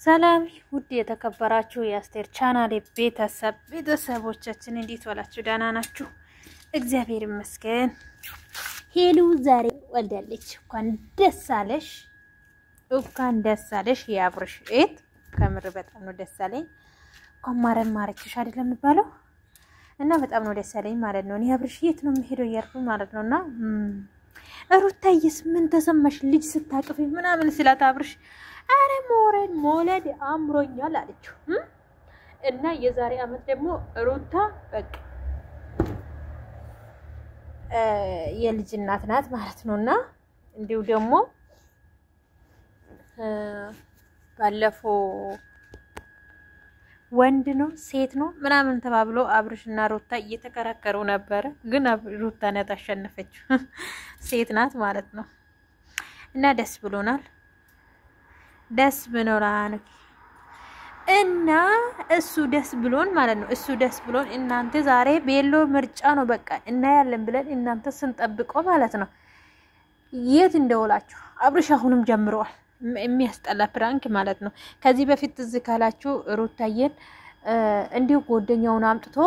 ሰላም ውድ የተከበራችሁ የአስቴር ቻናል ቤተሰቦቻችን እንዴት ዋላችሁ? ደህና ናችሁ? እግዚአብሔር ይመስገን። ሄሉ ዛሬ ወልዳለች። እንኳን ደስ አለሽ ያብርሽ እት ከምር በጣም ነው ደስ አለኝ። እንኳን ማረችሽ አይደለም የሚባለው እና በጣም ነው ደስ አለኝ ማለት ነው። እኔ ያብርሽ የት ነው የሚሄደው እያልኩ ማለት ነውና ሩታዬስ ምን ተሰማሽ ልጅ ስታቅፊ ምናምን ስላት አብርሽ አረ ሞለድ አምሮኛል አለችው እና የዛሬ አመት ደግሞ ሩታ በቃ የልጅ እናት ናት ማለት ነውና እንዲው ደግሞ ባለፈው ወንድ ነው ሴት ነው ምናምን ተባብሎ አብርሽና ሩታ እየተከራከሩ ነበር ግን ሩታ ናት አሸነፈችው ሴት ናት ማለት ነው እና ደስ ብሎናል እና እሱ ደስ ብሎን ማለት ነው እሱ ደስ ብሎን እናንተ ዛሬ ቤሎ ምርጫ ነው በቃ እና ያለን ብለን እናንተ ስንጠብቀው ማለት ነው የት እንደውላችሁ አብርሽ አሁንም ጀምሯል የሚያስጠላ ፕራንክ ማለት ነው ከዚህ በፊት ዝካላችሁ ሩታየን እንዲው ጎደኛውን አምጥቶ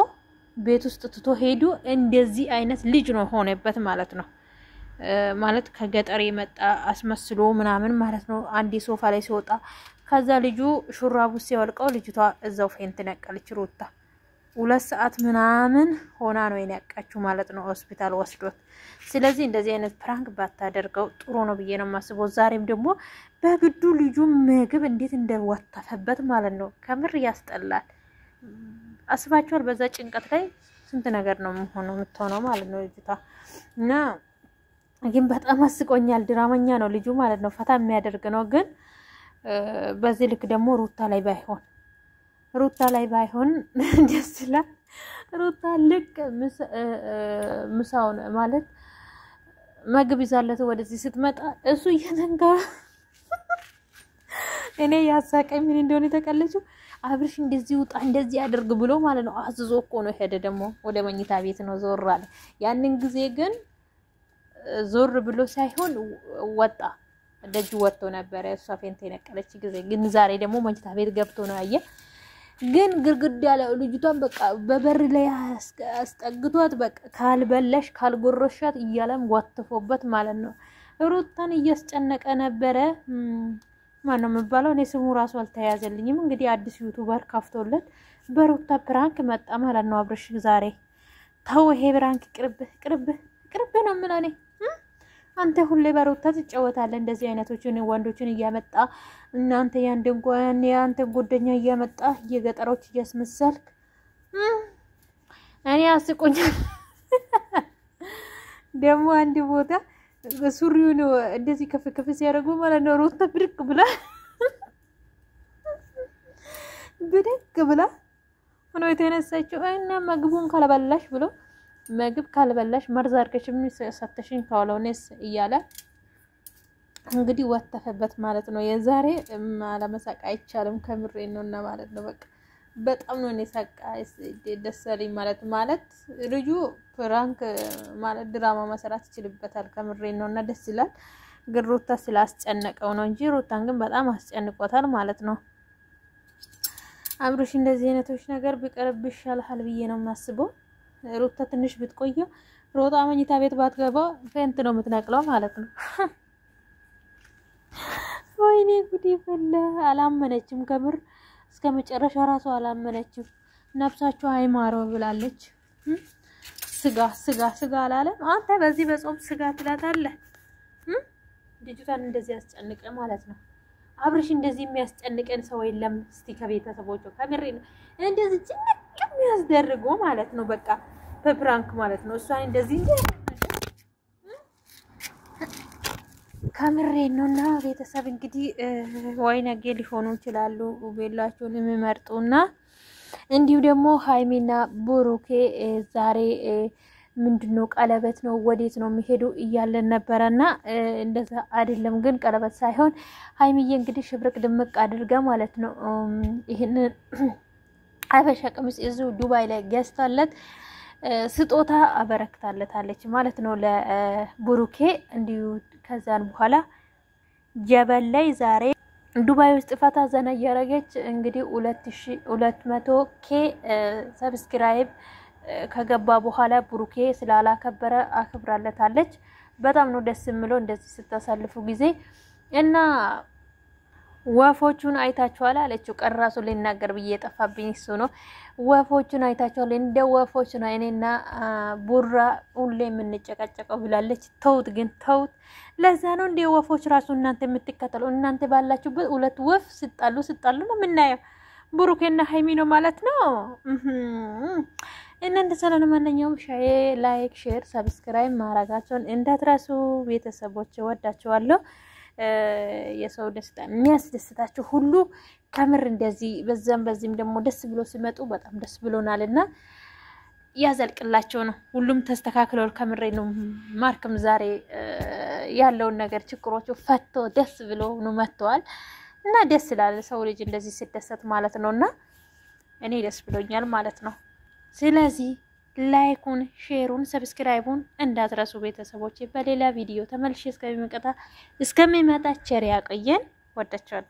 ቤት ውስጥ ትቶ ሄዱ እንደዚህ አይነት ልጅ ነው ሆነበት ማለት ነው ማለት ከገጠር የመጣ አስመስሎ ምናምን ማለት ነው አንዲ ሶፋ ላይ ሲወጣ ከዛ ልጁ ሹራቡ ሲወልቀው ልጅቷ እዛው ፌንት ነቀለች ሩታ 2 ሰዓት ምናምን ሆና ነው የነቀችው ማለት ነው ሆስፒታል ወስዶት ስለዚህ እንደዚህ አይነት ፕራንክ ባታደርገው ጥሩ ነው ብዬ ነው ማስበው ዛሬም ደግሞ በግዱ ልጁ ምግብ እንዴት እንደወጣፈበት ማለት ነው ከምር ያስጠላል አስባችኋል በዛ ጭንቀት ላይ ስንት ነገር ነው የምትሆነው ማለት ነው ልጅቷ እና ግን በጣም አስቆኛል ድራማኛ ነው ልጁ ማለት ነው ፈታ የሚያደርግ ነው ግን በዚህ ልክ ደግሞ ሩታ ላይ ባይሆን ደስ ይላል ሩታ ልክ ምሳውን ማለት ምግብ ይዛለት ወደዚህ ስትመጣ እሱ እየተንጋ እኔ ያሳቀኝ ምን እንደሆነ ተቀለችው አብርሽ እንደዚህ ውጣ እንደዚህ ያደርግ ብሎ ማለት ነው አዝዞ እኮ ነው ሄደ ደግሞ ወደ መኝታ ቤት ነው ዞር አለ ያንን ጊዜ ግን ዞር ብሎ ሳይሆን ወጣ ደጅ ወጥቶ ነበር እሷ ፌንት የነቀለች ጊዜ ግን ዛሬ ደግሞ መኝታ ቤት ገብቶ ነው አየ ግን ግርግዳ ያለው ልጅቷን በቃ በበር ላይ አስጠግቷት በቃ ካልበለሽ ካልጎረሻት እያለም ወጥፎበት ማለት ነው ሩታን እያስጨነቀ ነበር ማነው መባለው እኔ ስሙ ራሱ አልተያዘልኝም እንግዲህ አዲስ ዩቲዩበር ካፍቶለት በሩታ ፕራንክ መጣ ማለት ነው አብርሽ ዛሬ ታው ይሄ ፕራንክ ቅርብ ነው ምናኔ አንተ ሁሌ በሩታ ትጫወታለህ እንደዚህ አይነቶችን ወንዶችን እያመጣ እናንተ ያንተን ጎደኛ እያመጣ የገጠሮች እያስመሰልክ እኔ አስቆኛል ደግሞ አንድ ቦታ በሱሪውን እንደዚህ ከፍ ሲያደርጉ ማለት ነው ሩታ ብድቅ ብላ ሆኖ የተነሳችው እና ምግቡን ካልበላሽ ብሎ ምግብ ካልበላሽ መርዛርከሽም ሰተሽን ካለውነስ እያለ እንግዲህ ወጣፈበት ማለት ነው የዛሬ አለመሳቅ አይቻልም ከምሬ ነውና ማለት ነው በቃ በጣም ነው የሳቃ ደሰለኝ ማለት ልጁ ፕራንክ ማለት ድራማ መስራት ይችላልበታል ከምሬ ነውና ደስ ይላል ግን ሩታ ስላስጨነቀው ነው እንጂ ሩታን ግን በጣም አስጨንቆታል ማለት ነው አብርሽ እንደዚህ አይነቶች ነገር ቢቀርብሽ ይሻላል ብዬ ነው ማስበው ሩታ ትንሽ ብትቆየው ሮጣ መኝታ ቤት ባትገባ ፌንት ነው የምትነቅለው ማለት ነው ወይኔ ጉዲ ፈላ አላመነችም ከምር እስከ መጨረሻ ራሱ አላመነችም ነፍሳቸው አይማረው ብላለች ስጋ አላለም አንተ በዚህ በጾም ስጋ ትላታለህ ልጅቷን እንደዚህ ያስጨንቀ ማለት ነው አብርሽ እንደዚህ የሚያስጨንቀን ሰው የለም እስቲ ከቤተሰቦቹ ከምሬ ነው እንደዚህ ጭንቅ የሚያስደርገው ማለት ነው በቃ በፕራንክ ማለት ነው እሷን እንደዚህ ከምሬ ነውና ቤተሰብ እንግዲህ ወይ ነገ ሊሆኑ ይችላሉ ቤላቸውን የሚመርጡና እንዲሁ ደግሞ ሃይሚና ብሩኬ ዛሬ ምንድነው ቀለበት ነው ወዴት ነው የሚሄዱ እያለን ነበርና እንደዛ አይደለም ግን ቀለበት ሳይሆን ሃይሚዬ እንግዲህ ሽብርቅ ድምቅ አድርጋ ማለት ነው ይሄን አበሻ ቀሚስ እዚው ዱባይ ላይ ገዝታለት ስጦታ አበረክታለታለች ማለት ነው ለብሩኬ እንዲሁ ከዛን በኋላ ጀበል ላይ ዛሬ ዱባይ ውስጥ ፈታ ዘና እያረገች እንግዲህ 2200 ኬ ሰብስክራይብ ከገባ በኋላ ብሩኬ ስላላከበረ አክብራለታለች። በጣም ነው ደስ የሚለው እንደዚህ ስታሳልፉ ጊዜ እና ወፎቹን አይታችኋል አለችው። ቀራሱ ሊናገር ብዬ የጠፋብኝ እሱ ነው። ወፎቹን አይታችኋል እንደ ወፎች ነው እኔና ቡራ ሁሌ የምንጨቃጨቀው ብላለች። ተውት ግን ተውት። ለዛ ነው እንደ ወፎች ራሱ እናንተ የምትከተሉ እናንተ ባላችሁበት ሁለት ወፍ ስጣሉ ነው የምናየው። ብሩኬና ሃይሚ ነው ማለት ነው። እናንተ ሰላም ማንኛውም ላይክ ሼር ሰብስክራይብ ማድረጋችሁን እንዳትረሱ ቤተሰቦች። ወዳችኋለሁ። የሰው ደስታ የሚያስደስታችሁ ሁሉ ከምር እንደዚህ በዚህም ደግሞ ደስ ብሎ ሲመጡ በጣም ደስ ብሎናልና ያዘልቅላችሁ ነው። ሁሉም ተስተካክሏል። ከምሬ ነው። ማርክም ዛሬ ያለውን ነገር ችግሮቹ ፈቶ ደስ ብሎ ነው መጥተዋል እና ደስ ይላል ሰው ልጅ እንደዚህ ሲደሰት ማለት ነውና እኔ ደስ ብሎኛል ማለት ነው። ስለዚህ ላይኩን ሼሩን ሰብስክራይቡን እንዳትረሱ ቤተሰቦች። በሌላ ቪዲዮ ተመልሼ እስከሚመጣ ቸር ያቆየን። ወዳችኋለሁ።